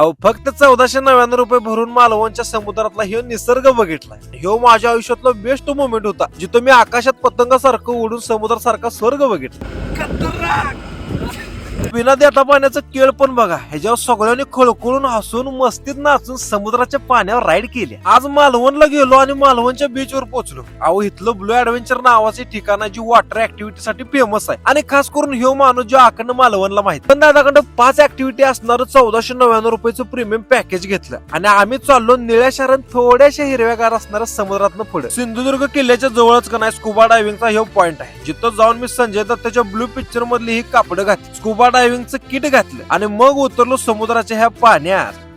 अहो फक्त 1499 भरून मालवणच्या समुद्रातला ह्यो निसर्ग बघितलाय. ह्यो माझ्या आयुष्यातला बेस्ट मोमेंट होता, जिथं मी आकाशात पतंगासारखं उडून समुद्रासारखा स्वर्ग बघितला. बिना देता पाण्याचं केळ पण बघा, ह्याच्यावर सगळ्यांनी खळखळून हसून मस्तीत नाचून समुद्राच्या पाण्यावर राईड केली. आज मालवणला गेलो आणि मालवणच्या बीचवर पोहोचलो. अहो इथलं ब्लू ऍडव्हेंचर नावाचे ठिकाण जी वॉटर ऍक्टिव्हिटी साठी फेमस आहे आणि खास करून ह्यो माणूस जो आखंड मालवणला माहिती. पण दादाकडे 5 ऍक्टिव्हिटी असणार 1499 रुपयाचं प्रीमियम पॅकेज घेतलं आणि आम्ही चाललो निळ्या शहरात थोड्याशा हिरव्यागार असणाऱ्या समुद्रातनं पुढे. सिंधुदुर्ग किल्ल्याच्या जवळच का नाही स्कुबा डायव्हिंगचा ह्यो पॉइंट आहे, जिथं जाऊन मी संजय दत्तच्या ब्लू पिक्चर मधली ही कापडं घातली, स्कुबा डायव्हिंगचं किट घातलं आणि मग उतरलो समुद्राच्या ह्या पाण्यात.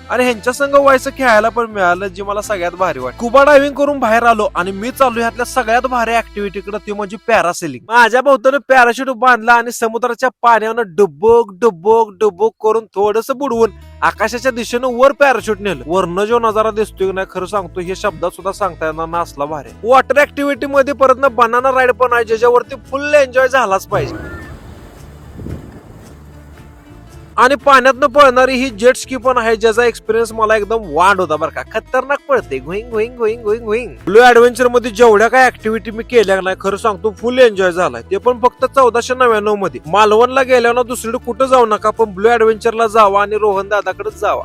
आणि ह्यांच्या संग व्हायचं खेळायला पण मिळालं, जे मला सगळ्यात भारी वाटलं. स्कुबा डायव्हिंग करून बाहेर आलो आणि मी चाललो ह्यातल्या सगळ्यात भारी ऍक्टिव्हिटीकडे, ती म्हणजे पॅरासेलिंग. माझ्या भोवताने पॅराशूट बांधला आणि समुद्राच्या पाण्यानं डुबोक डुबोक डुबोक करून थोडस बुडवून आकाशाच्या दिशेनं वर पॅराशूट नेलं. वरनं जो नजारा दिसतोय नाही, खरं सांगतो हे शब्दात सुद्धा सांगता येणार ना असला भारी. वॉटर ऍक्टिव्हिटी मध्ये परत ना बनाना राईड पण आहे, ज्याच्यावरती फुल एन्जॉय झालाच पाहिजे. आणि पाण्यातनं पळणारी ही जेट स्की पण आहे, ज्याचा एक्सपिरियन्स मला एकदम वांड होता बरं का. खतरनाक पळते, घोईंग घोईंग घोईंग घोईंग घोईंग. ब्लू ऍडव्हेंचर मध्ये जेवढ्या काय ऍक्टिव्हिटी मी केल्या नाही, खरं सांगतो फुल एन्जॉय झालाय, ते पण फक्त 1499 मध्ये. मालवणला गेल्यावर दुसरीकडे कुठं जाऊ नका, पण ब्लू ऍडव्हेंचरला जावा आणि रोहन दादाकडे जावा.